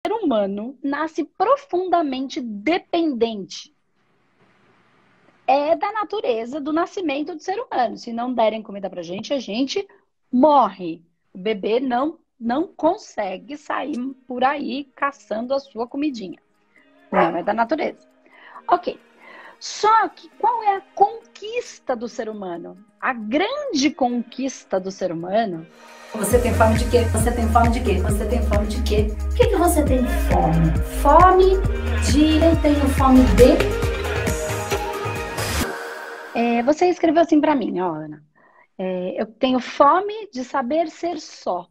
ser humano nasce profundamente dependente. É da natureza do nascimento do ser humano. Se não derem comida pra gente, a gente morre. O bebê não consegue sair por aí caçando a sua comidinha. Não é da natureza. Ok. Só que qual é a conquista do ser humano? A grande conquista do ser humano. Você tem fome de quê? Você tem fome de quê? Você tem fome de quê? O que você tem fome? Fome de... Eu tenho fome de... Você escreveu assim para mim, ó, Ana. Eu tenho fome de saber ser só.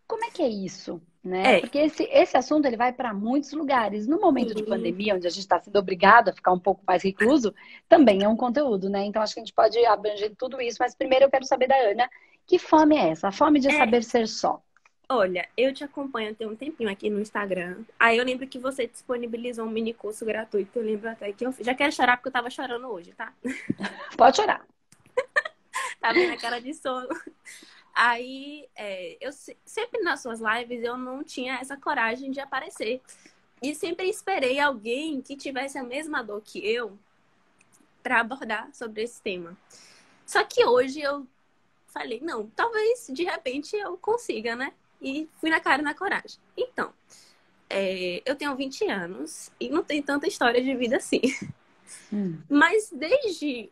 Como é que é isso? Né? É, Porque esse assunto ele vai para muitos lugares. No momento de sim. pandemia, onde a gente está sendo obrigado a ficar um pouco mais recluso, também é um conteúdo, né? Então acho que a gente pode abranger tudo isso. Mas primeiro eu quero saber da Ana, que fome é essa? A fome de É, saber ser só. olha, eu te acompanho tem um tempinho aqui no Instagram. Aí eu lembro que você disponibilizou um mini curso gratuito. Eu lembro até que eu já quero chorar porque eu tava chorando hoje, tá? Pode chorar. Tá vendo a cara de sono. Aí, sempre nas suas lives eu não tinha essa coragem de aparecer. E sempre esperei alguém que tivesse a mesma dor que eu para abordar sobre esse tema. Só que hoje eu falei, não, talvez de repente eu consiga, né? E fui na cara e na coragem. Então, eu tenho 20 anos e não tem tanta história de vida assim. Mas desde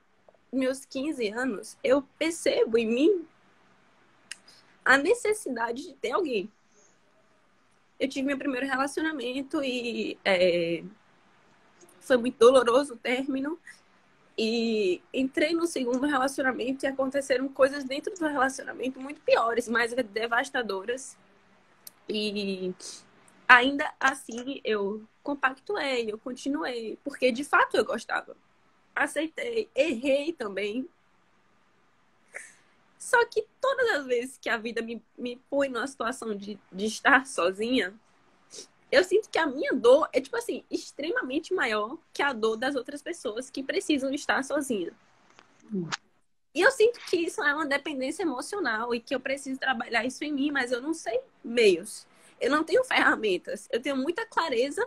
meus 15 anos, eu percebo em mim a necessidade de ter alguém. Eu tive meu primeiro relacionamento e foi muito doloroso o término. E entrei no segundo relacionamento e aconteceram coisas dentro do relacionamento muito piores, mais devastadoras. E ainda assim eu compactuei, eu continuei, porque de fato eu gostava. Aceitei, errei também. Só que todas as vezes que a vida me põe numa situação de estar sozinha, eu sinto que a minha dor é, tipo assim, extremamente maior que a dor das outras pessoas que precisam estar sozinhas. E eu sinto que isso é uma dependência emocional e que eu preciso trabalhar isso em mim, mas eu não sei meios. Eu não tenho ferramentas. Eu tenho muita clareza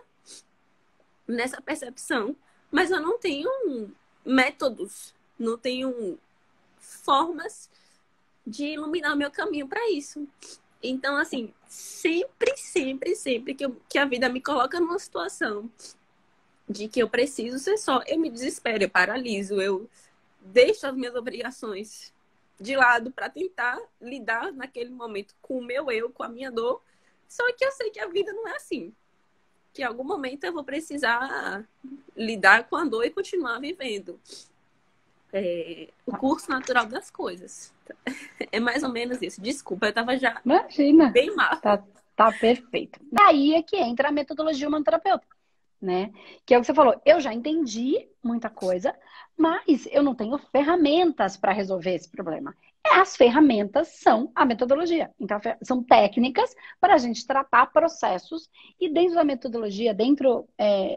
nessa percepção, mas eu não tenho métodos, não tenho formas de iluminar o meu caminho para isso. Então, assim, sempre que a vida me coloca numa situação de que eu preciso ser só, eu me desespero, eu paraliso, eu deixo as minhas obrigações de lado para tentar lidar naquele momento com o meu eu, com a minha dor. Só que eu sei que a vida não é assim. Que em algum momento eu vou precisar lidar com a dor e continuar vivendo. O curso natural das coisas. É mais ou menos isso. Desculpa, eu tava já Imagina. bem mal. Tá perfeito. Daí é que entra a metodologia humanoterapeuta, né? Que é o que você falou. Eu já entendi muita coisa, mas eu não tenho ferramentas para resolver esse problema. As ferramentas são a metodologia. Então, são técnicas para a gente tratar processos e dentro da metodologia, dentro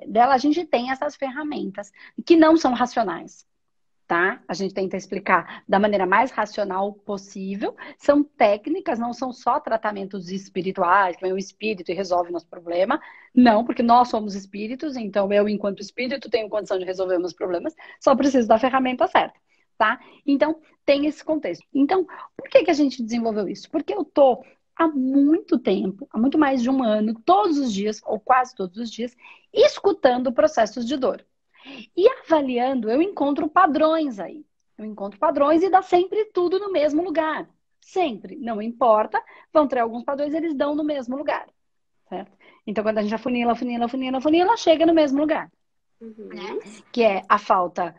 dela, a gente tem essas ferramentas que não são racionais. Tá? A gente tenta explicar da maneira mais racional possível. São técnicas, não são só tratamentos espirituais, que vem o espírito e resolve o nosso problema. Não, porque nós somos espíritos, então eu, enquanto espírito, tenho condição de resolver meus problemas, só preciso da ferramenta certa, tá? Então, tem esse contexto. Então, por que a gente desenvolveu isso? Porque eu tô há muito tempo, há muito mais de um ano, todos os dias, ou quase todos os dias, escutando processos de dor. E avaliando, eu encontro padrões aí. Eu encontro padrões e dá sempre tudo no mesmo lugar. Sempre. Não importa. Vão ter alguns padrões, eles dão no mesmo lugar. Certo? Então, quando a gente afunila, chega no mesmo lugar. Uhum. Que é a falta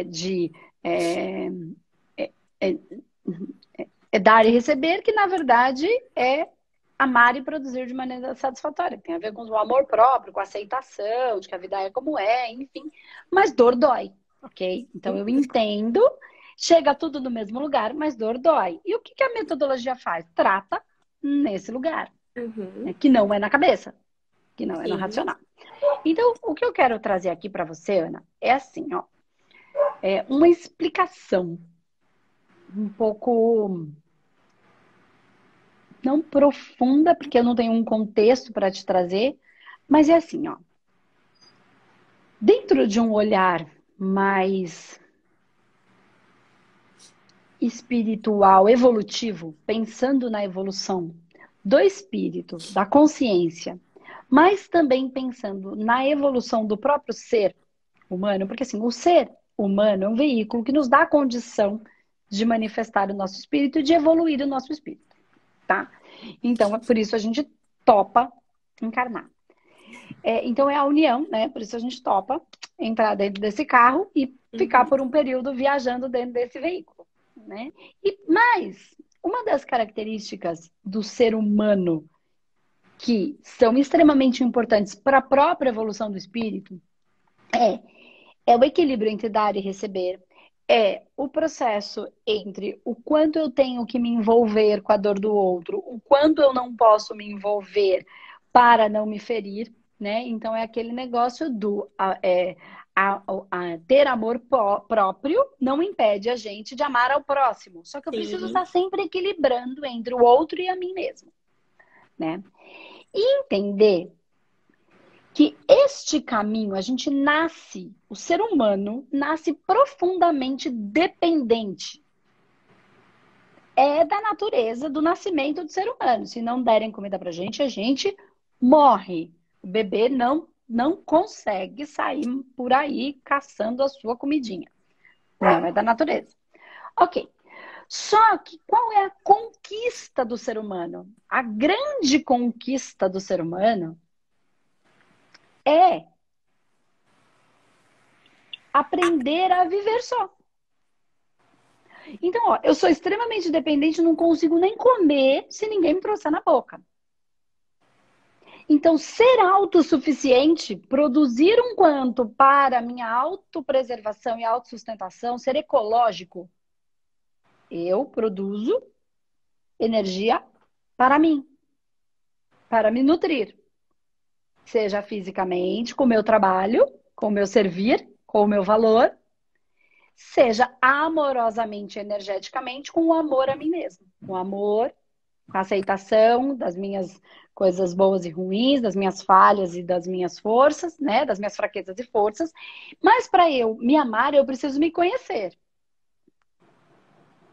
de é, é, é dar e receber, que na verdade é amar e produzir de maneira satisfatória. Tem a ver com o amor próprio, com a aceitação, de que a vida é como é, enfim. Mas dor dói, ok? Então eu entendo, chega tudo no mesmo lugar, mas dor dói. E o que a metodologia faz? Trata nesse lugar, Uhum. né? Que não é na cabeça, que não é no Sim. racional. Então, o que eu quero trazer aqui para você, Ana, é assim, ó, é uma explicação um pouco não profunda, porque eu não tenho um contexto para te trazer, Mas é assim, ó. Dentro de um olhar mais espiritual, evolutivo, pensando na evolução do espírito, da consciência, mas também pensando na evolução do próprio ser humano, porque assim, o ser humano é um veículo que nos dá a condição de manifestar o nosso espírito e de evoluir o nosso espírito, tá? Então, é por isso a gente topa encarnar. Então, é a união, né? Por isso a gente topa entrar dentro desse carro e ficar por um período viajando dentro desse veículo, né? Mas, uma das características do ser humano que são extremamente importantes para a própria evolução do espírito é o equilíbrio entre dar e receber, é o processo entre o quanto eu tenho que me envolver com a dor do outro, o quanto eu não posso me envolver para não me ferir, né? Então é aquele negócio do ter amor próprio não impede a gente de amar ao próximo. Só que eu preciso Sim. estar sempre equilibrando entre o outro e a mim mesmo, né? E entender que este caminho, a gente nasce, o ser humano nasce profundamente dependente. É da natureza do nascimento do ser humano. Se não derem comida pra gente, a gente morre. O bebê não consegue sair por aí caçando a sua comidinha. Não, é da natureza. Ok. Só que qual é a conquista do ser humano? A grande conquista do ser humano é aprender a viver só. Então, ó, eu sou extremamente dependente, não consigo nem comer se ninguém me trouxer na boca. Então, ser autossuficiente, produzir um quanto para a minha autopreservação e autossustentação, ser ecológico, eu produzo energia para mim, para me nutrir. Seja fisicamente, com o meu trabalho, com o meu servir, com o meu valor, seja amorosamente, energeticamente, com o amor a mim mesmo. Com amor, com a aceitação das minhas coisas boas e ruins, das minhas falhas e das minhas forças, né? Das minhas fraquezas e forças. Mas para eu me amar, eu preciso me conhecer.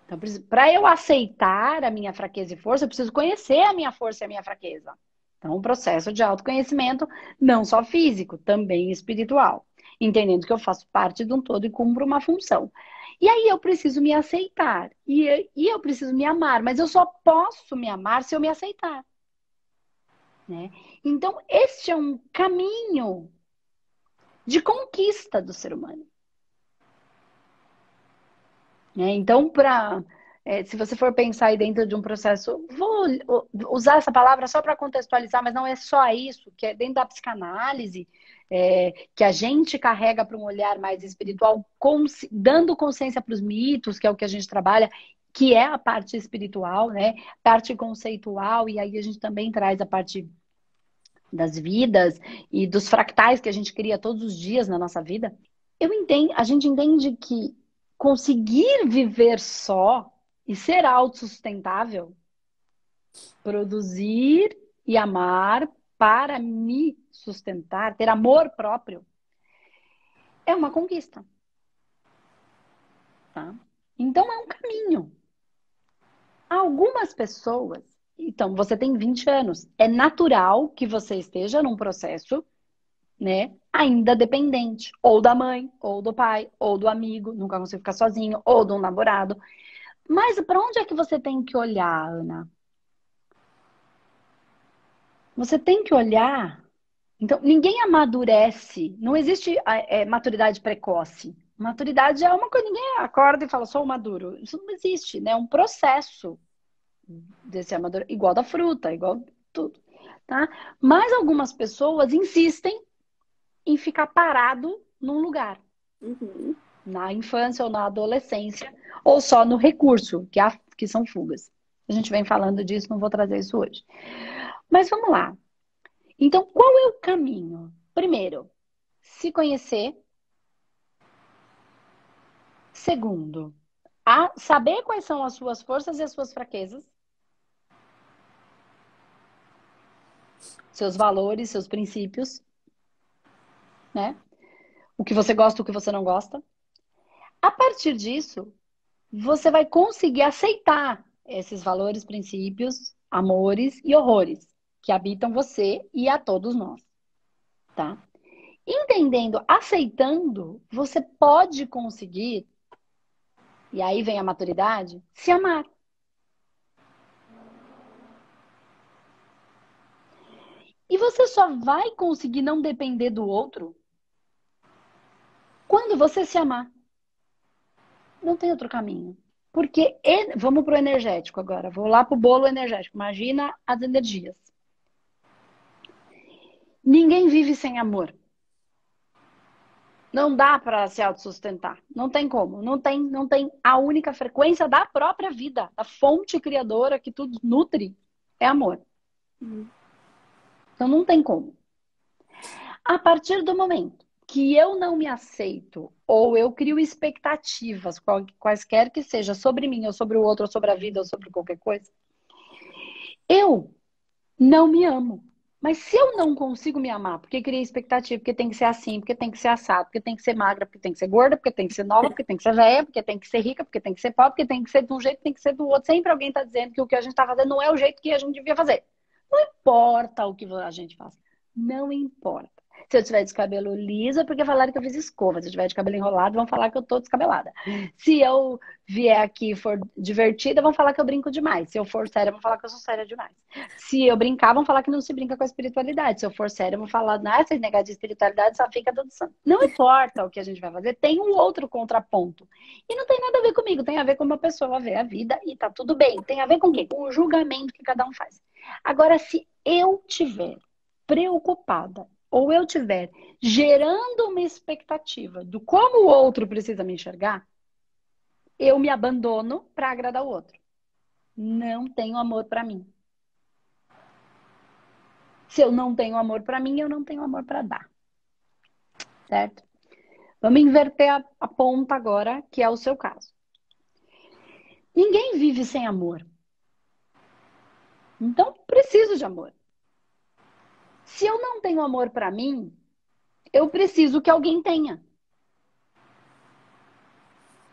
Então, para eu aceitar a minha fraqueza e força, eu preciso conhecer a minha força e a minha fraqueza. Então, um processo de autoconhecimento, não só físico, também espiritual. Entendendo que eu faço parte de um todo e cumpro uma função. E aí eu preciso me aceitar. E eu preciso me amar. Mas eu só posso me amar se eu me aceitar. Né? Então, este é um caminho de conquista do ser humano. Né? Então, se você for pensar aí dentro de um processo, vou usar essa palavra só para contextualizar, mas não é só isso, que é dentro da psicanálise, que a gente carrega para um olhar mais espiritual, dando consciência para os mitos, que é o que a gente trabalha, que é a parte espiritual, né? Parte conceitual, e aí a gente também traz a parte das vidas e dos fractais que a gente cria todos os dias na nossa vida. A gente entende que conseguir viver só e ser autossustentável, produzir e amar para me sustentar, ter amor próprio, é uma conquista. Tá? Então é um caminho. Algumas pessoas, então você tem 20 anos, é natural que você esteja num processo, né, ainda dependente, ou da mãe, ou do pai, ou do amigo, nunca conseguiu ficar sozinho, ou de um namorado. Mas para onde é que você tem que olhar, Ana? Você tem que olhar. Então, ninguém amadurece. Não existe maturidade precoce. Maturidade é uma coisa, ninguém acorda e fala, sou maduro. Isso não existe, né? É um processo desse amadurecimento, igual da fruta, igual tudo. Tá? Mas algumas pessoas insistem em ficar parado num lugar. Uhum. Na infância ou na adolescência, ou só no recurso, que são fugas. A gente vem falando disso, não vou trazer isso hoje. Mas vamos lá. Então, qual é o caminho? Primeiro, se conhecer. Segundo, saber quais são as suas forças e as suas fraquezas. seus valores, seus princípios, né? O que você gosta, o que você não gosta. A partir disso, você vai conseguir aceitar esses valores, princípios, amores e horrores que habitam você e a todos nós, tá? Entendendo, aceitando, você pode conseguir, e aí vem a maturidade, se amar. E você só vai conseguir não depender do outro quando você se amar. Não tem outro caminho. Porque, vamos pro energético agora. Vou lá pro bolo energético. Imagina as energias. Ninguém vive sem amor. Não dá para se autossustentar. Não tem como. Não tem a única frequência da própria vida. A fonte criadora que tudo nutre é amor. Então não tem como. A partir do momento que eu não me aceito ou eu crio expectativas, quaisquer que seja, sobre mim, ou sobre o outro, ou sobre a vida, ou sobre qualquer coisa, eu não me amo. Mas se eu não consigo me amar, porque criei expectativa, porque tem que ser assim, porque tem que ser assado, porque tem que ser magra, porque tem que ser gorda, porque tem que ser nova, porque tem que ser velha, porque tem que ser rica, porque tem que ser pobre, porque tem que ser de um jeito, tem que ser do outro. Sempre alguém está dizendo que o que a gente está fazendo não é o jeito que a gente devia fazer. Não importa o que a gente faz. Não importa. Se eu tiver de cabelo liso, é porque falaram que eu fiz escova. Se eu tiver de cabelo enrolado, vão falar que eu tô descabelada. Se eu vier aqui e for divertida, vão falar que eu brinco demais. Se eu for séria, vão falar que eu sou séria demais. Se eu brincar, vão falar que não se brinca com a espiritualidade. Se eu for séria, vão falar, não, essa negar de espiritualidade só fica dando santo. Não importa o que a gente vai fazer, tem um outro contraponto. E não tem nada a ver comigo, tem a ver com uma pessoa ver a vida e tá tudo bem. Tem a ver com o quê? Com o julgamento que cada um faz. Agora, se eu tiver preocupada ou eu tiver gerando uma expectativa do como o outro precisa me enxergar, eu me abandono para agradar o outro. Não tenho amor para mim. Se eu não tenho amor para mim, eu não tenho amor para dar. Certo? Vamos inverter a ponta agora, que é o seu caso. Ninguém vive sem amor. Então, preciso de amor. Se eu não tenho amor para mim, eu preciso que alguém tenha.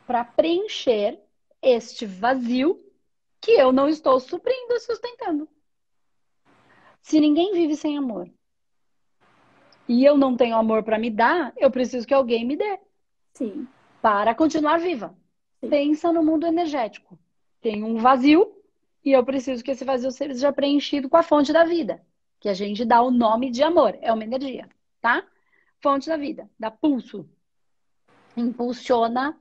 Para preencher este vazio que eu não estou suprindo e sustentando. Se ninguém vive sem amor e eu não tenho amor para me dar, eu preciso que alguém me dê. Sim. Para continuar viva. Sim. Pensa no mundo energético. Tem um vazio e eu preciso que esse vazio seja preenchido com a fonte da vida, que a gente dá o nome de amor. É uma energia, tá? Fonte da vida, dá pulso. Impulsiona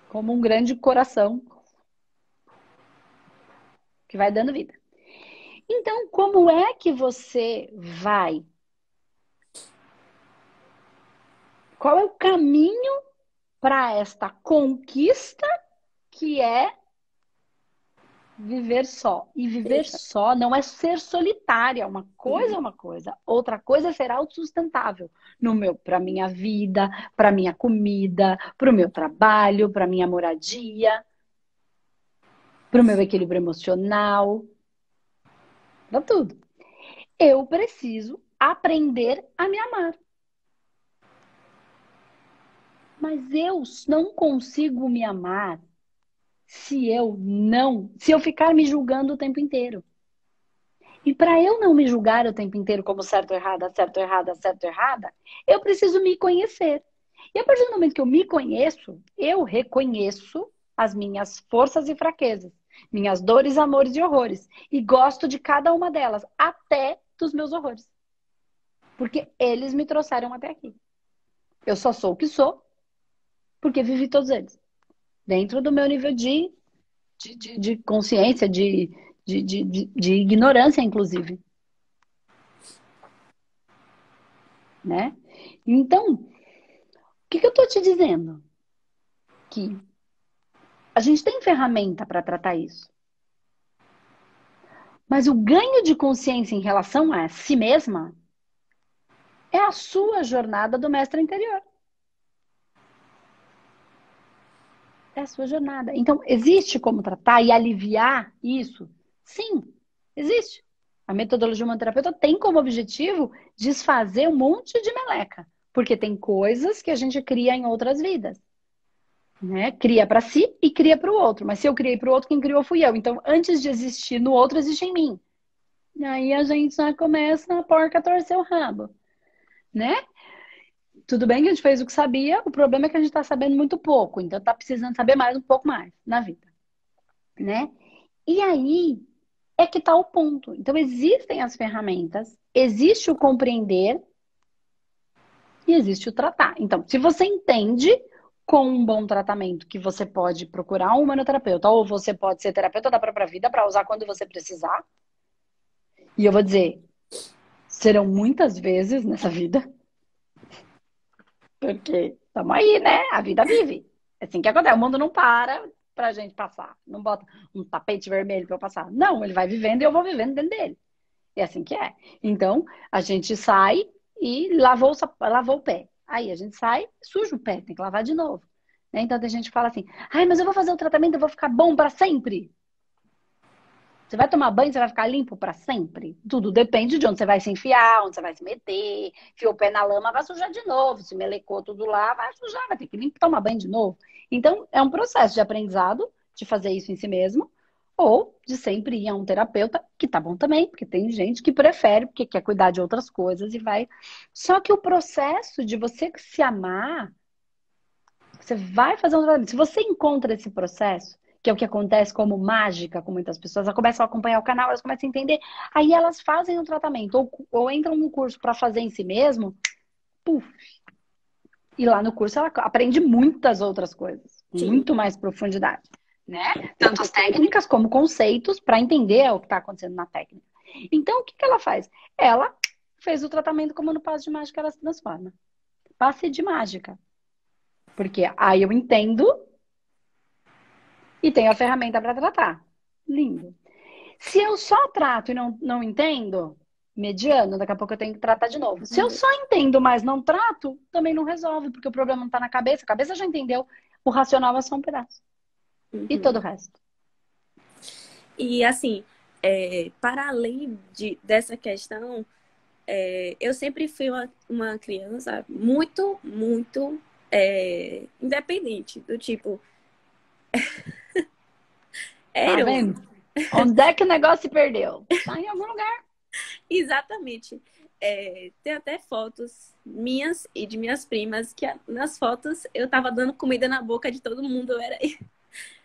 como um grande coração que vai dando vida. Então, como é que você vai? Qual é o caminho para esta conquista que é viver só? E viver só não é ser solitária. Uma coisa é uma coisa, outra coisa é ser autossustentável para minha vida, para minha comida, para o meu trabalho, para minha moradia, para o meu equilíbrio emocional, para tudo. Eu preciso aprender a me amar. Mas eu não consigo me amar se eu ficar me julgando o tempo inteiro. E para eu não me julgar o tempo inteiro como certo ou errada, certo ou errada, certo ou errada, eu preciso me conhecer. E a partir do momento que eu me conheço, eu reconheço as minhas forças e fraquezas, minhas dores, amores e horrores. E gosto de cada uma delas, até dos meus horrores. Porque eles me trouxeram até aqui. Eu só sou o que sou, porque vivi todos eles. Dentro do meu nível de consciência, de ignorância, inclusive. Né? Então, o que eu estou te dizendo? Que a gente tem ferramenta para tratar isso. Mas o ganho de consciência em relação a si mesma é a sua jornada do mestre interior. É a sua jornada. Então, existe como tratar e aliviar isso? Sim, existe. A metodologia humanoterapeuta tem como objetivo desfazer um monte de meleca. Porque tem coisas que a gente cria em outras vidas. Né? Cria para si e cria para o outro. Mas se eu criei para o outro, quem criou fui eu. Então, antes de existir no outro, existe em mim. E aí a gente já começa a porca a torcer o rabo. Né? Tudo bem que a gente fez o que sabia, o problema é que a gente está sabendo muito pouco. Então, tá precisando saber mais, um pouco mais na vida. Né? E aí é que está o ponto. Então, existem as ferramentas, existe o compreender e existe o tratar. Então, se você entende com um bom tratamento que você pode procurar um humanoterapeuta, ou você pode ser terapeuta da própria vida para usar quando você precisar. E eu vou dizer, serão muitas vezes nessa vida. Porque estamos aí, né? A vida vive. É assim que acontece. O mundo não para pra gente passar. Não bota um tapete vermelho para eu passar. Não, ele vai vivendo e eu vou vivendo dentro dele. É assim que é. Então, a gente sai e lavou o pé. Aí a gente sai, suja o pé, tem que lavar de novo. Né? Então, a gente fala assim, ai, mas eu vou fazer o tratamento, eu vou ficar bom para sempre. Você vai tomar banho, você vai ficar limpo para sempre? Tudo depende de onde você vai se enfiar, onde você vai se meter. Enfiou o pé na lama, vai sujar de novo. Se melecou tudo lá, vai sujar, vai ter que tomar banho de novo. Então, é um processo de aprendizado de fazer isso em si mesmo, ou de sempre ir a um terapeuta, que tá bom também, porque tem gente que prefere, porque quer cuidar de outras coisas e vai. Só que o processo de você se amar, você vai fazer um tratamento. Se você encontra esse processo, que é o que acontece como mágica com muitas pessoas, elas começam a acompanhar o canal, elas começam a entender, aí elas fazem o tratamento, ou entram no curso para fazer em si mesmo, puf. E lá no curso ela aprende muitas outras coisas, Sim. muito mais profundidade. Né? Tanto as técnicas como conceitos para entender o que está acontecendo na técnica. Então, o que ela faz? Ela fez o tratamento como no passe de mágica ela se transforma. Passe de mágica. Porque aí eu entendo e tenho a ferramenta para tratar. Lindo. Se eu só trato e não entendo, mediano, daqui a pouco eu tenho que tratar de novo. Se eu só entendo, mas não trato, também não resolve, porque o problema não está na cabeça. A cabeça já entendeu, o racional é só um pedaço. E todo o resto. E assim, para além dessa questão, eu sempre fui uma criança muito, muito independente. Do tipo. Tá vendo? Onde é que o negócio se perdeu? Tá em algum lugar. Exatamente. Tem até fotos minhas e de minhas primas, que nas fotos eu tava dando comida na boca de todo mundo. Eu era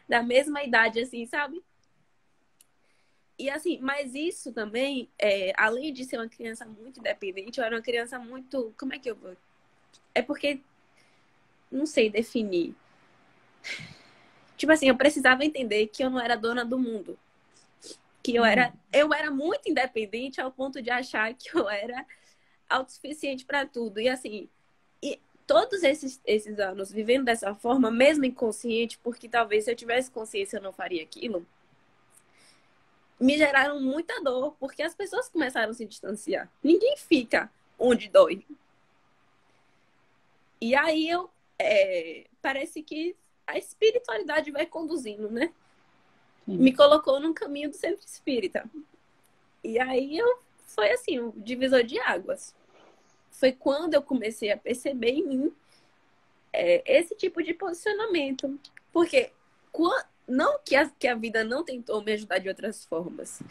da mesma idade, assim, sabe? E assim, mas isso também, além de ser uma criança muito independente, eu era uma criança muito. Como é que eu vou? É porque não sei definir. Tipo assim, eu precisava entender que eu não era dona do mundo. Que eu era muito independente ao ponto de achar que eu era autossuficiente para tudo. E assim, todos esses anos vivendo dessa forma, mesmo inconsciente, porque talvez se eu tivesse consciência eu não faria aquilo, me geraram muita dor, porque as pessoas começaram a se distanciar. Ninguém fica onde dói. E aí parece que a espiritualidade vai conduzindo, né? Sim. Me colocou num caminho do centro espírita. E aí foi assim, um divisor de águas. Foi quando eu comecei a perceber em mim esse tipo de posicionamento. Porque não que a vida não tentou me ajudar de outras formas.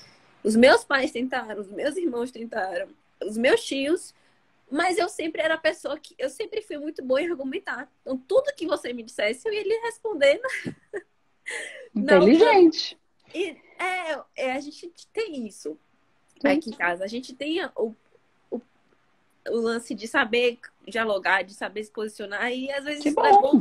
Os meus pais tentaram, os meus irmãos tentaram, os meus tios, mas eu sempre era a pessoa que... Eu sempre fui muito boa em argumentar. Então, tudo que você me dissesse, eu ia lhe responder. Inteligente. E a gente tem isso aqui em casa. A gente tem o lance de saber dialogar, de saber se posicionar. E às vezes isso é bom.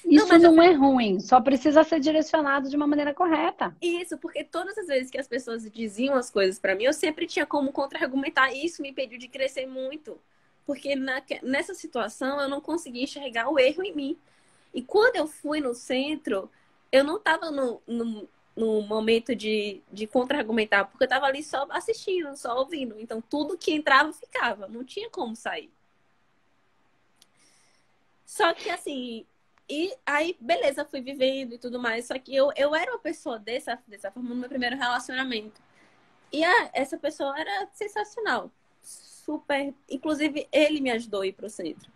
Isso não é ruim, só precisa ser direcionado de uma maneira correta. Isso, porque todas as vezes que as pessoas diziam as coisas pra mim, eu sempre tinha como contra-argumentar. E isso me impediu de crescer muito. Porque nessa situação eu não conseguia enxergar o erro em mim. E quando eu fui no centro, eu não estava no momento de contra-argumentar, porque eu estava ali só assistindo, só ouvindo. Então tudo que entrava ficava, não tinha como sair. Só que assim... E aí, beleza, fui vivendo e tudo mais. Só que eu era uma pessoa dessa forma no meu primeiro relacionamento. E essa pessoa era sensacional. Super. Inclusive, ele me ajudou a ir pro centro.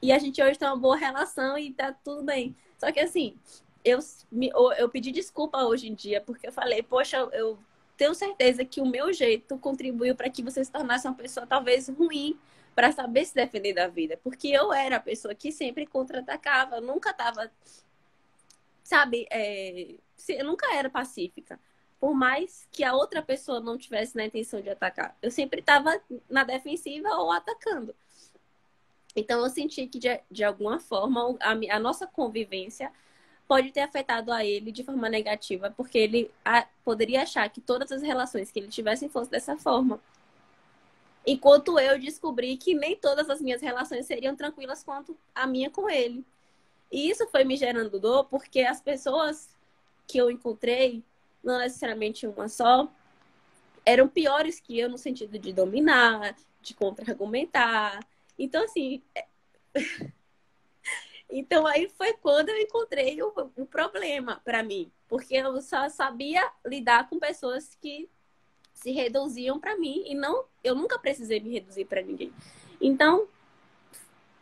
E a gente hoje tem uma boa relação e tá tudo bem. Só que assim, eu pedi desculpa hoje em dia, porque eu falei, poxa, eu tenho certeza que o meu jeito contribuiu para que você se tornasse uma pessoa talvez ruim para saber se defender da vida. Porque eu era a pessoa que sempre contra-atacava, eu nunca tava, sabe, eu nunca era pacífica. Por mais que a outra pessoa não tivesse na intenção de atacar. Eu sempre estava na defensiva ou atacando. Então, eu senti que, de alguma forma, a nossa convivência pode ter afetado a ele de forma negativa, porque ele poderia achar que todas as relações que ele tivesse fossem dessa forma. Enquanto eu descobri que nem todas as minhas relações seriam tranquilas quanto a minha com ele. E isso foi me gerando dor, porque as pessoas que eu encontrei, não necessariamente uma só, eram piores que eu no sentido de dominar, de contra-argumentar. Então, assim... Então, aí foi quando eu encontrei o problema para mim. Porque eu só sabia lidar com pessoas que se reduziam para mim. E eu nunca precisei me reduzir para ninguém. Então,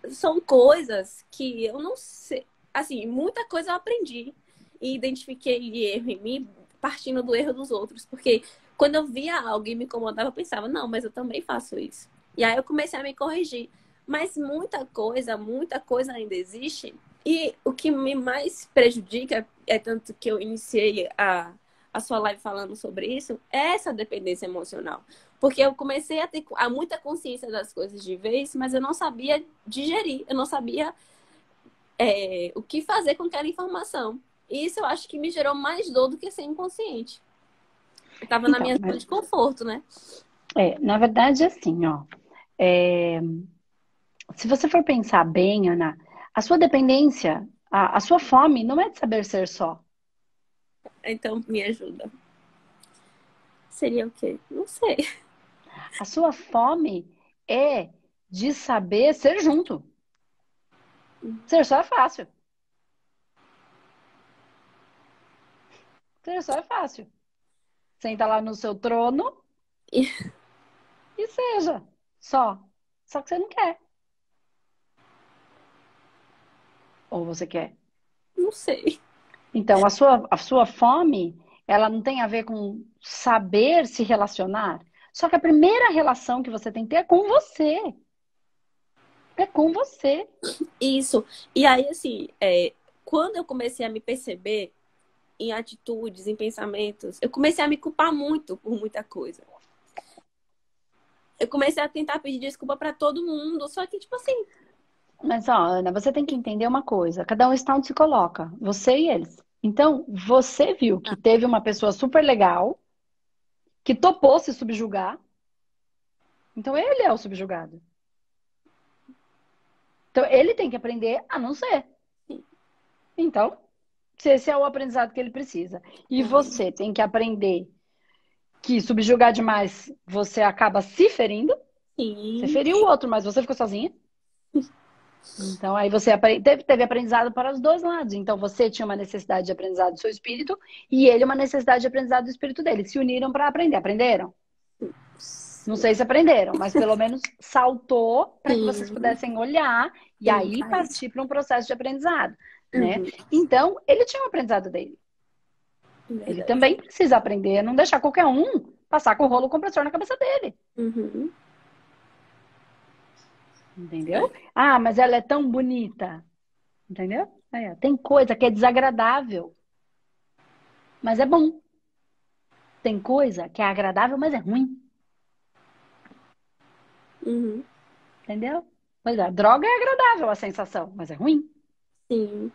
são coisas que eu não sei... Assim, muita coisa eu aprendi. E identifiquei erro em mim partindo do erro dos outros. Porque quando eu via alguém me incomodava, eu pensava, não, mas eu também faço isso. E aí eu comecei a me corrigir. Mas muita coisa ainda existe. E o que me mais prejudica, é tanto que eu iniciei a sua live falando sobre isso, é essa dependência emocional. Porque eu comecei a ter muita consciência das coisas de vez, mas eu não sabia digerir, eu não sabia o que fazer com aquela informação. E isso eu acho que me gerou mais dor do que ser inconsciente. Eu estava na minha zona de conforto, né? Na verdade, assim, ó. Se você for pensar bem, Ana, a sua dependência, a sua fome não é de saber ser só. Então, me ajuda. Seria o quê? Não sei. A sua fome é de saber ser junto. Ser só é fácil. Ser só é fácil. Senta lá no seu trono e seja só. Só que você não quer. Ou você quer? Não sei. Então, a sua fome, ela não tem a ver com saber se relacionar. Só que a primeira relação que você tem que ter é com você. É com você. Isso. E aí, assim, quando eu comecei a me perceber em atitudes, em pensamentos, eu comecei a me culpar muito por muita coisa. Eu comecei a tentar pedir desculpa pra todo mundo, só que, tipo assim... Mas, ó, Ana, você tem que entender uma coisa. Cada um está onde se coloca. Você e eles. Então, você viu que teve uma pessoa super legal que topou se subjugar. Então, ele é o subjugado. Então, ele tem que aprender a não ser. Então, se esse é o aprendizado que ele precisa. E você tem que aprender que subjugar demais, você acaba se ferindo. Sim. Você feriu o outro, mas você ficou sozinha. Então, aí você teve aprendizado para os dois lados. Então, você tinha uma necessidade de aprendizado do seu espírito e ele uma necessidade de aprendizado do espírito dele. Se uniram para aprender. Aprenderam? Não sei se aprenderam, mas pelo menos saltou para que vocês pudessem olhar e aí partir para um processo de aprendizado, né? Então, ele tinha um aprendizado dele. Ele também precisa aprender a não deixar qualquer um passar com o rolo compressor na cabeça dele. Entendeu? Ah, mas ela é tão bonita. Entendeu? Tem coisa que é desagradável, mas é bom. Tem coisa que é agradável, mas é ruim. Entendeu? Pois é, droga é agradável a sensação, mas é ruim. Sim.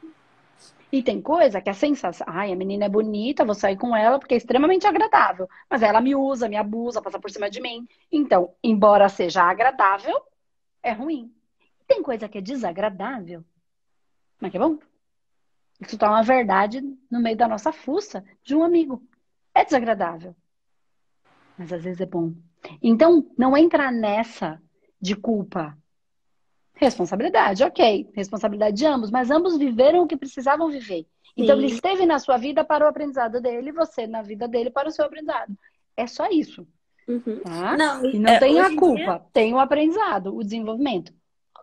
E tem coisa que a sensação... Ai, a menina é bonita, vou sair com ela porque é extremamente agradável. Mas ela me usa, me abusa, passa por cima de mim. Então, embora seja agradável, é ruim. E tem coisa que é desagradável, mas que é bom. Isso tá uma verdade no meio da nossa fuça de um amigo. É desagradável, mas às vezes é bom. Então, não entra nessa de culpa. Responsabilidade, ok. Responsabilidade de ambos, mas ambos viveram o que precisavam viver. Então, ele esteve na sua vida para o aprendizado dele, e você na vida dele para o seu aprendizado. É só isso, Uhum. tá? Não, E não tem a hoje em dia, culpa, tem o aprendizado, o desenvolvimento.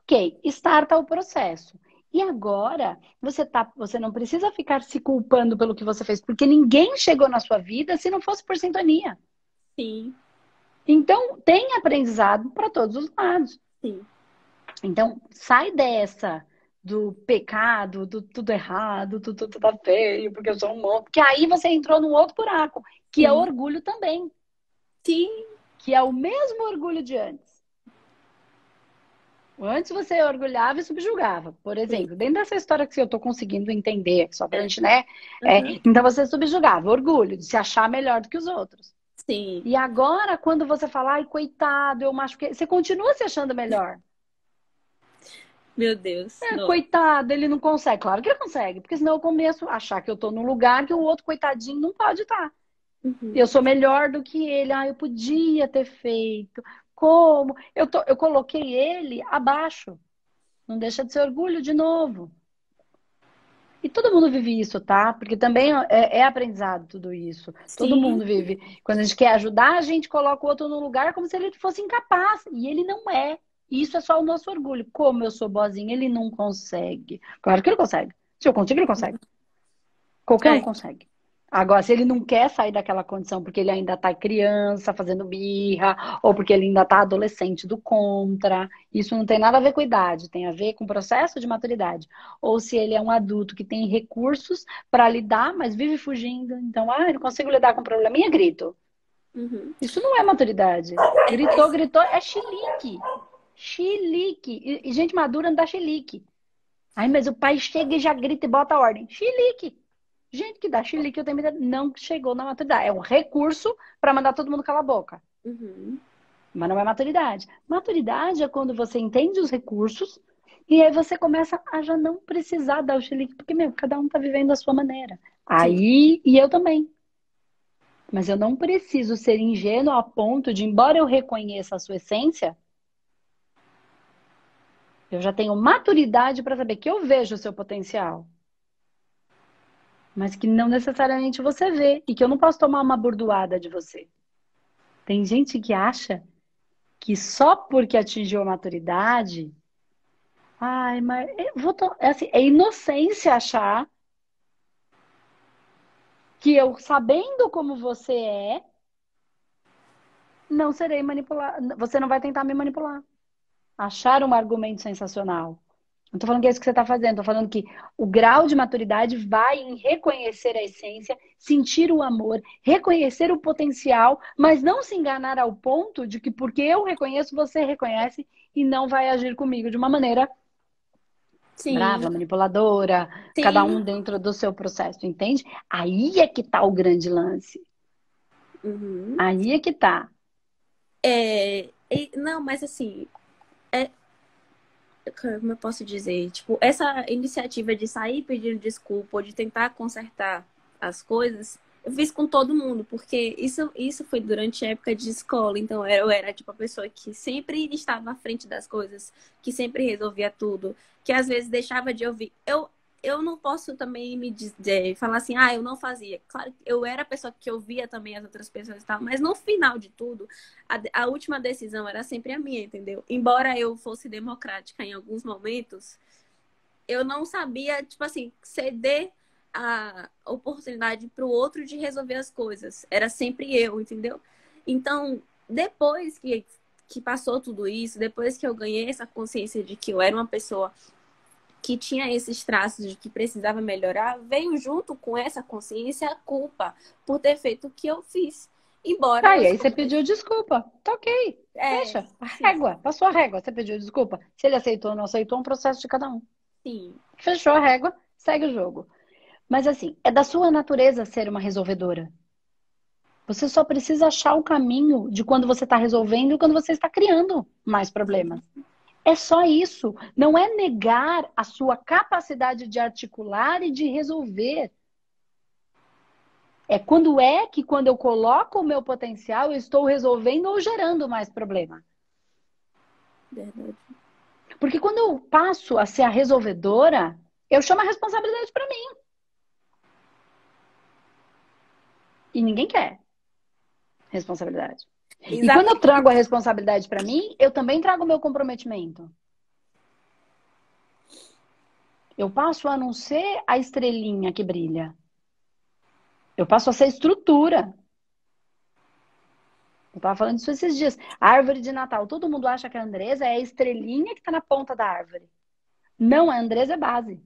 Ok, starta o processo. E agora, você não precisa ficar se culpando pelo que você fez, porque ninguém chegou na sua vida se não fosse por sintonia. sim, Então, tem aprendizado para todos os lados. sim. Então, sai dessa do pecado, do tudo errado, tudo tá feio, porque eu sou um monstro. Porque aí você entrou num outro buraco, que é Sim, orgulho também, sim. que é o mesmo orgulho de antes. Antes você orgulhava e subjugava, por Sim. exemplo. Dentro dessa história que eu tô conseguindo entender, só pra É. gente, né? Uhum. Então você subjugava, orgulho de se achar melhor do que os outros. Sim. E agora, quando você fala, ai, coitado, eu machuquei, você continua se achando melhor. Meu Deus. Não. Coitado, ele não consegue. Claro que ele consegue, porque senão eu começo a achar que eu tô num lugar que o outro coitadinho não pode estar. Uhum. Eu sou melhor do que ele. Ah, eu podia ter feito. Como? Eu coloquei ele abaixo. Não deixa de ser orgulho de novo. E todo mundo vive isso, tá? Porque também é aprendizado tudo isso. Todo Sim. mundo vive. Quando a gente quer ajudar, a gente coloca o outro no lugar como se ele fosse incapaz. E ele não é. E isso é só o nosso orgulho. Como eu sou boazinha, ele não consegue. Claro que ele consegue. Se eu consigo, ele consegue. Qualquer um É. consegue. Agora, se ele não quer sair daquela condição porque ele ainda tá criança, fazendo birra, ou porque ele ainda tá adolescente do contra, isso não tem nada a ver com idade, tem a ver com o processo de maturidade. Ou se ele é um adulto que tem recursos para lidar, mas vive fugindo. Então, eu não consigo lidar com probleminha, grito. Uhum. Isso não é maturidade. Gritou, gritou, é chilique. Chilique. E gente madura não dá chilique. Ai, mas o pai chega e já grita e bota a ordem. Chilique. Gente que dá chilique, eu tenho medo, não chegou na maturidade. É um recurso para mandar todo mundo calar a boca. Uhum. Mas não é maturidade. Maturidade é quando você entende os recursos e aí você começa a já não precisar dar o chilique, porque, cada um tá vivendo a sua maneira. Sim. Aí, e eu também. Mas eu não preciso ser ingênuo a ponto de, embora eu reconheça a sua essência, eu já tenho maturidade para saber que eu vejo o seu potencial. Mas que não necessariamente você vê. E que eu não posso tomar uma bordoada de você. Tem gente que acha que só porque atingiu a maturidade. Ai, mas assim, é inocência achar que eu, sabendo como você é, não serei manipulada. Você não vai tentar me manipular. Achar um argumento sensacional. Não tô falando que é isso que você está fazendo, tô falando que o grau de maturidade vai em reconhecer a essência, sentir o amor, reconhecer o potencial, mas não se enganar ao ponto de que porque eu reconheço, você reconhece e não vai agir comigo de uma maneira Sim. brava, manipuladora, cada Sim. um dentro do seu processo, entende? Aí é que tá o grande lance. Uhum. Aí é que tá. Não, mas assim, como eu posso dizer? Tipo, essa iniciativa de sair pedindo desculpa ou de tentar consertar as coisas, eu fiz com todo mundo, porque isso foi durante a época de escola. Então, eu era tipo a pessoa que sempre estava à frente das coisas, que sempre resolvia tudo, que às vezes deixava de ouvir. Eu não posso também me dizer, falar assim, eu não fazia. Claro que eu era a pessoa que ouvia também as outras pessoas e tal, mas no final de tudo, a última decisão era sempre a minha, entendeu? Embora eu fosse democrática em alguns momentos, eu não sabia, tipo assim, ceder a oportunidade para o outro de resolver as coisas. Era sempre eu, entendeu? Então, depois que passou tudo isso, depois que eu ganhei essa consciência de que eu era uma pessoa que tinha esses traços de que precisava melhorar, veio junto com essa consciência a culpa por ter feito o que eu fiz. Embora eu E aí você soubesse. pediu desculpa. Tá ok. Fecha. A Sim, régua. Passou a régua. Você pediu desculpa. Se ele aceitou ou não aceitou, é um processo de cada um. sim, Fechou a régua, segue o jogo. Mas assim, é da sua natureza ser uma resolvedora. Você só precisa achar o caminho de quando você está resolvendo e quando você está criando mais problemas. É só isso. Não é negar a sua capacidade de articular e de resolver. Quando eu coloco o meu potencial, eu estou resolvendo ou gerando mais problema. verdade. Porque quando eu passo a ser a resolvedora, eu chamo a responsabilidade para mim. E ninguém quer. responsabilidade. E Exato. quando eu trago a responsabilidade para mim, eu também trago o meu comprometimento. Eu passo a não ser a estrelinha que brilha. Eu passo a ser estrutura. Eu tava falando disso esses dias. A árvore de Natal. Todo mundo acha que a Andresa é a estrelinha que tá na ponta da árvore. Não, a Andresa é base.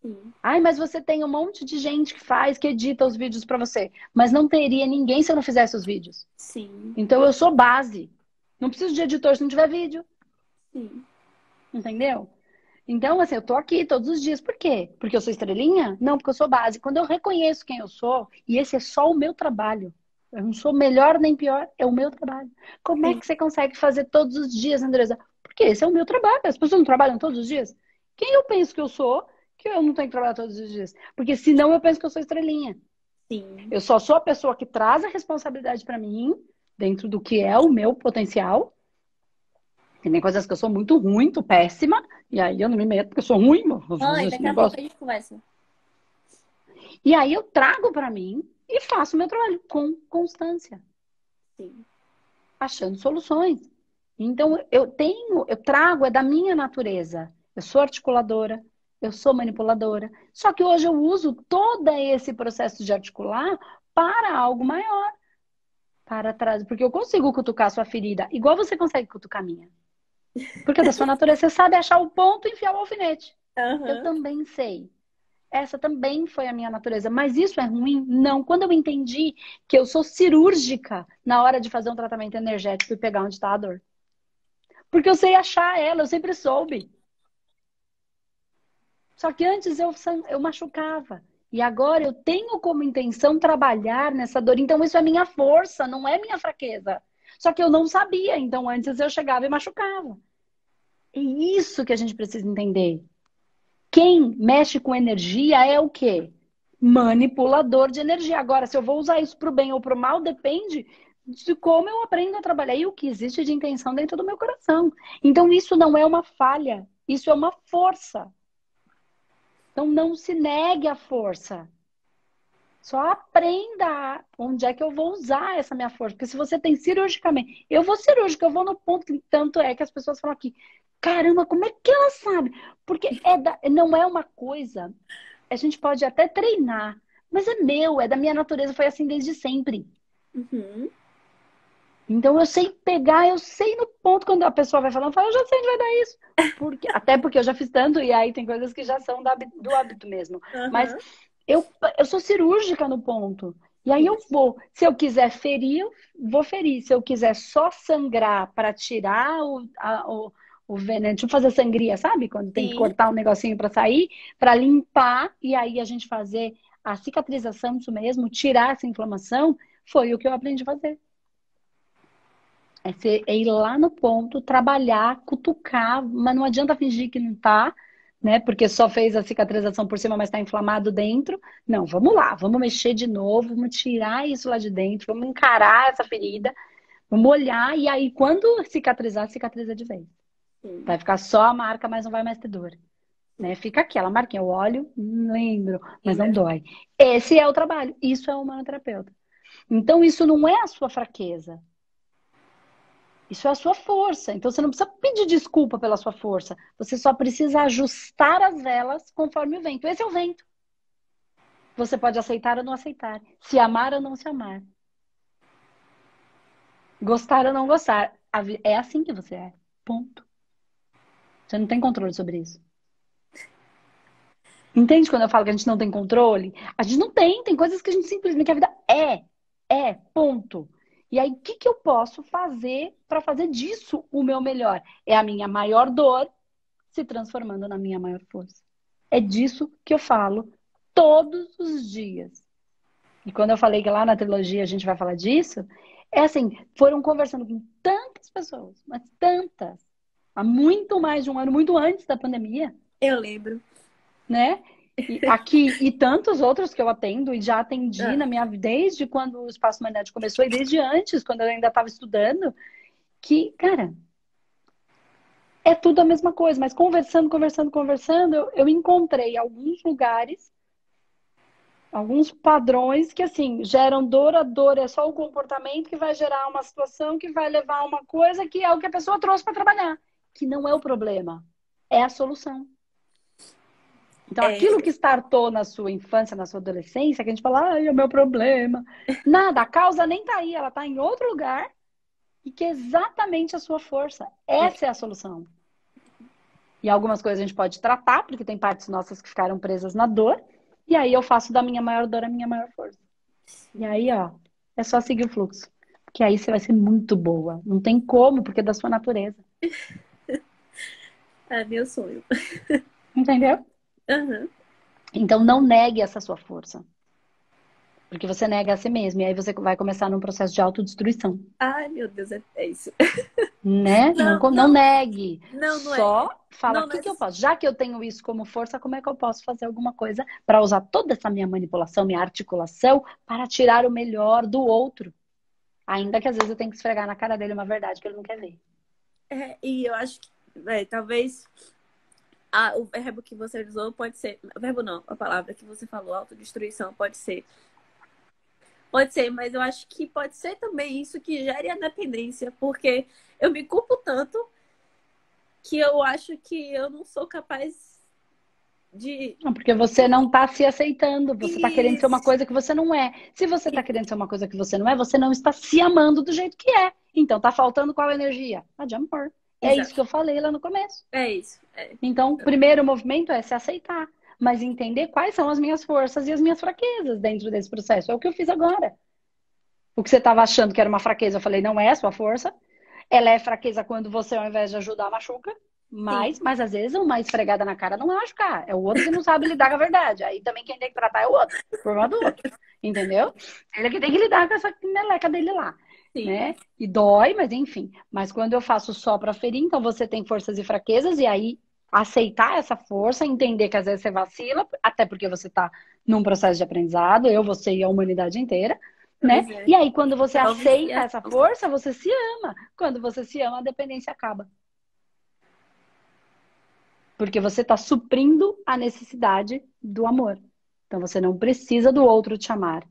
Sim. Ai, mas você tem um monte de gente que faz, que edita os vídeos para você. Mas não teria ninguém se eu não fizesse os vídeos. Sim. Então eu sou base. Não preciso de editor se não tiver vídeo. Sim. Entendeu? Então, assim, eu tô aqui todos os dias. Por quê? Porque eu sou estrelinha? Não, porque eu sou base. Quando eu reconheço quem eu sou, e esse é só o meu trabalho. Eu não sou melhor nem pior, é o meu trabalho. Como é Sim. que você consegue fazer todos os dias, Andresa? Porque esse é o meu trabalho. As pessoas não trabalham todos os dias. Quem eu penso que eu sou, que eu não tenho que trabalhar todos os dias? Porque senão eu penso que eu sou estrelinha. Sim. Eu só sou a pessoa que traz a responsabilidade para mim, dentro do que é o meu potencial. Tem coisas que eu sou muito ruim, muito péssima, e aí eu não me meto porque eu sou ruim, vou fazer Ai, esse daqui a pouco negócio. a gente conversa. E aí eu trago para mim e faço o meu trabalho com constância, Sim. achando soluções. Então eu trago, é da minha natureza. Eu sou articuladora, eu sou manipuladora. Só que hoje eu uso todo esse processo de articular para algo maior, para trás, porque eu consigo cutucar a sua ferida, igual você consegue cutucar a minha. Porque é da sua natureza, você sabe achar o ponto e enfiar o alfinete. Eu Aham. também sei. Essa também foi a minha natureza. Mas isso é ruim? Não. Quando eu entendi que eu sou cirúrgica na hora de fazer um tratamento energético e pegar onde está a dor. Porque eu sei achar ela, eu sempre soube. Só que antes eu machucava. E agora eu tenho como intenção trabalhar nessa dor. Então isso é minha força, não é minha fraqueza. Só que eu não sabia. Então antes eu chegava e machucava. É isso que a gente precisa entender. Quem mexe com energia é o quê? Manipulador de energia. Agora, se eu vou usar isso para o bem ou para o mal, depende de como eu aprendo a trabalhar e o que existe de intenção dentro do meu coração. Então, isso não é uma falha, isso é uma força. Então, não se negue a força. Só aprenda onde é que eu vou usar essa minha força. Porque se você tem cirurgicamente, eu vou cirúrgica, eu vou no ponto que tanto é que as pessoas falam aqui, caramba, como é que ela sabe? Porque não é uma coisa, a gente pode até treinar, mas é meu, é da minha natureza, foi assim desde sempre. Uhum. Então eu sei pegar, eu sei no ponto quando a pessoa vai falando, eu falo, eu já sei onde vai dar isso. Até porque eu já fiz tanto, e aí tem coisas que já são do hábito mesmo. Mas Aham. eu sou cirúrgica no ponto. E aí eu vou. Se eu quiser ferir, eu vou ferir. Se eu quiser só sangrar para tirar o veneno, tipo fazer sangria, sabe? Quando tem que Sim. cortar um negocinho para sair, para limpar, e aí a gente fazer a cicatrização disso mesmo, tirar essa inflamação, foi o que eu aprendi a fazer. É ir lá no ponto, trabalhar, cutucar, mas não adianta fingir que não tá, né? Porque só fez a cicatrização por cima, mas está inflamado dentro. Não, vamos lá, vamos mexer de novo, vamos tirar isso lá de dentro, vamos encarar essa ferida, vamos olhar, e aí, quando cicatrizar, cicatriza de vez. Sim. Vai ficar só a marca, mas não vai mais ter dor. Né? Fica aquela marquinha, eu olho, lembro, mas não dói. Esse é o trabalho, isso é o humanoterapeuta. Então, isso não é a sua fraqueza. Isso é a sua força. Então você não precisa pedir desculpa pela sua força. Você só precisa ajustar as velas conforme o vento. Esse é o vento. Você pode aceitar ou não aceitar. Se amar ou não se amar. Gostar ou não gostar. É assim que você é. Ponto. Você não tem controle sobre isso. Entende quando eu falo que a gente não tem controle? A gente não tem. Tem coisas que a gente simplesmente... A vida é. É. Ponto. E aí, o que eu posso fazer para fazer disso o meu melhor? É a minha maior dor se transformando na minha maior força. É disso que eu falo todos os dias. E quando eu falei que lá na trilogia a gente vai falar disso, é assim, foram conversando com tantas pessoas, mas tantas, há muito mais de um ano, muito antes da pandemia, Eu lembro. né? E tantos outros que eu atendo e já atendi na minha vida, desde quando o Espaço Humanidade começou e desde antes, quando eu ainda estava estudando, que, cara, é tudo a mesma coisa, mas conversando, eu encontrei alguns lugares Alguns padrões que, assim, geram dor. A dor é só o comportamento que vai gerar uma situação que vai levar a uma coisa que é o que a pessoa trouxe para trabalhar. Que não é o problema, é a solução. Então, aquilo que startou na sua infância, na sua adolescência, que a gente fala, ai, é o meu problema. Nada, a causa nem tá aí, ela tá em outro lugar e que é exatamente a sua força. Essa é a solução. E algumas coisas a gente pode tratar, porque tem partes nossas que ficaram presas na dor. E aí eu faço da minha maior dor a minha maior força. E aí, ó, é só seguir o fluxo. Que aí você vai ser muito boa. Não tem como, porque é da sua natureza. É meu sonho. Entendeu? Uhum. Então não negue essa sua força. Porque você nega a si mesmo. E aí você vai começar num processo de autodestruição. Ai, meu Deus, é isso. Né? Não negue. Não Só é. fala, Não, o que que eu posso? Já que eu tenho isso como força, como é que eu posso fazer alguma coisa para usar toda essa minha manipulação, minha articulação, para tirar o melhor do outro? Ainda que às vezes eu tenho que esfregar na cara dele uma verdade que ele não quer ver. E eu acho que, talvez o verbo que você usou pode ser. O verbo não, a palavra que você falou, autodestruição, pode ser. Pode ser, mas eu acho que pode ser também isso que gere a dependência, porque eu me culpo tanto que eu acho que eu não sou capaz de. Não, porque você não está se aceitando, você está querendo ser uma Isso. coisa que você não é. Se você está querendo ser uma coisa que você não é, você não está se amando do jeito que é. Então tá faltando qual energia? A de amor. É Exato. isso que eu falei lá no começo. É isso. Então, o primeiro movimento é se aceitar, mas entender quais são as minhas forças e as minhas fraquezas dentro desse processo. É o que eu fiz agora. O que você estava achando que era uma fraqueza, eu falei, não é a sua força. Ela é fraqueza quando você, ao invés de ajudar, machuca. Mas às vezes uma esfregada na cara não machuca. É o outro que não sabe lidar com a verdade. Aí também quem tem que tratar é o outro. O problema do outro. Entendeu? Ele é que tem que lidar com essa meleca dele lá. Sim. Né? E dói, mas enfim. Mas quando eu faço só para ferir, então você tem forças e fraquezas, e aí aceitar essa força, entender que às vezes você vacila, até porque você está num processo de aprendizado, eu, você e a humanidade inteira. Né? É. E aí, quando você Talvez aceita essa força, você se ama. Quando você se ama, a dependência acaba. Porque você está suprindo a necessidade do amor. Então, você não precisa do outro te amar.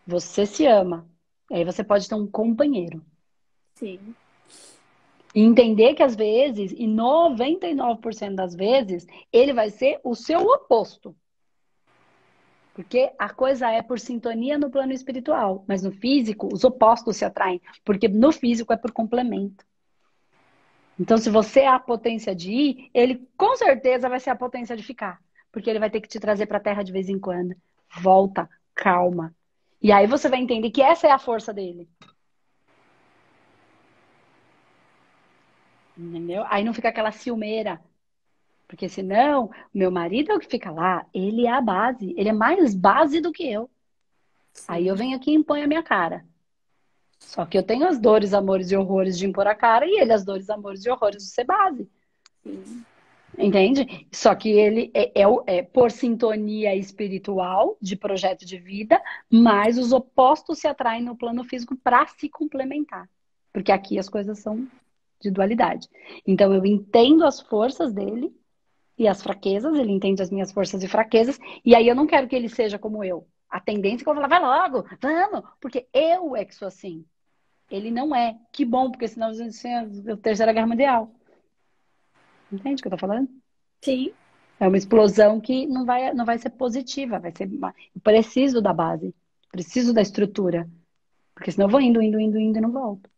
Você se ama. E aí você pode ter um companheiro. Sim. E entender que às vezes, e 99% das vezes, ele vai ser o seu oposto. Porque a coisa é por sintonia no plano espiritual. Mas no físico, os opostos se atraem. Porque no físico é por complemento. Então, se você é a potência de ir, ele com certeza vai ser a potência de ficar. Porque ele vai ter que te trazer para a Terra de vez em quando. Volta, calma. E aí você vai entender que essa é a força dele. Entendeu? Aí não fica aquela ciumeira. Porque senão, meu marido é o que fica lá, ele é a base. Ele é mais base do que eu. Sim. Aí eu venho aqui e imponho a minha cara. Só que eu tenho as dores, amores e horrores de impor a cara e ele as dores, amores e horrores de ser base. Sim. Entende? Só que ele é por sintonia espiritual, de projeto de vida, mas os opostos se atraem no plano físico para se complementar. Porque aqui as coisas são de dualidade. Então eu entendo as forças dele e as fraquezas, ele entende as minhas forças e fraquezas, e aí eu não quero que ele seja como eu. A tendência é que eu vou falar, vai logo, vamos, porque eu é que sou assim. Ele não é. Que bom, porque senão a gente tinha a Terceira Guerra Mundial. Entende o que eu tô falando? Sim. É uma explosão que não vai ser positiva. Eu preciso da base. Preciso da estrutura. Porque senão eu vou indo e não volto.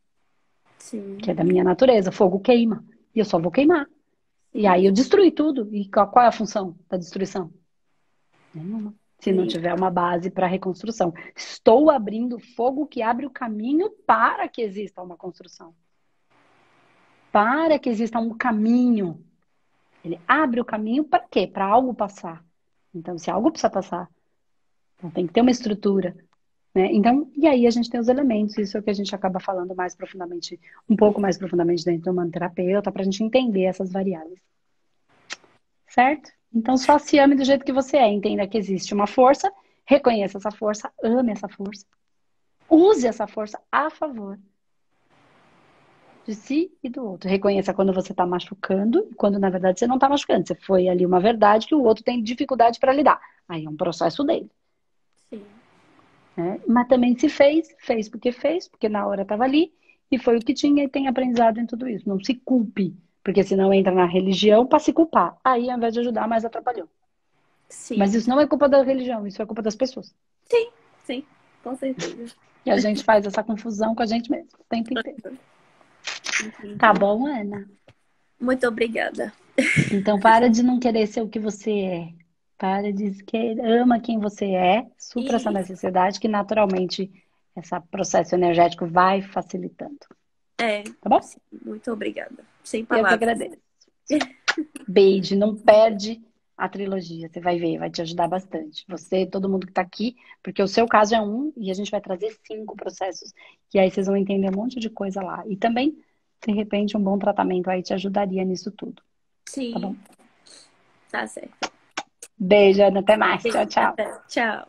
Sim. Que é da minha natureza. Fogo queima. E eu só vou queimar. E aí eu destruí tudo. E qual é a função da destruição? Nenhuma. Se não tiver uma base para reconstrução. Estou abrindo fogo que abre o caminho para que exista uma construção. Para que exista um caminho. Ele abre o caminho para quê? Para algo passar. Então, se algo precisa passar, então tem que ter uma estrutura. Né? Então, e aí a gente tem os elementos. Isso é o que a gente acaba falando mais profundamente, um pouco mais profundamente dentro do humanoterapeuta, para a gente entender essas variáveis. Certo? Então, só se ame do jeito que você é. Entenda que existe uma força, reconheça essa força, ame essa força. Use essa força a favor. de si e do outro. Reconheça quando você está machucando e quando, na verdade, você não está machucando. Você foi ali uma verdade que o outro tem dificuldade para lidar. Aí é um processo dele. Sim. Né? Mas também se fez porque na hora estava ali e foi o que tinha e tem aprendizado em tudo isso. Não se culpe, porque senão entra na religião para se culpar. Aí, ao invés de ajudar, mais atrapalhou. Mas Sim. isso não é culpa da religião, isso é culpa das pessoas. Sim, sim, com certeza. E a gente faz essa confusão com a gente mesmo o tempo inteiro. Tá Entendi. bom, Ana? Muito obrigada. Então para de não querer ser o que você é. Para de que ama quem você é, supra essa E necessidade que naturalmente esse processo energético vai facilitando. Tá bom? sim, muito obrigada. Sem Eu que palavras. agradeço. Beijo, não perde a trilogia, você vai ver, vai te ajudar bastante. Você, todo mundo que tá aqui, porque o seu caso é um e a gente vai trazer 5 processos, que aí vocês vão entender um monte de coisa lá. E também, de repente, um bom tratamento aí te ajudaria nisso tudo. Tá bom? Sim, tá certo. Beijo, Ana, até mais. Tchau, tchau. Até. Tchau.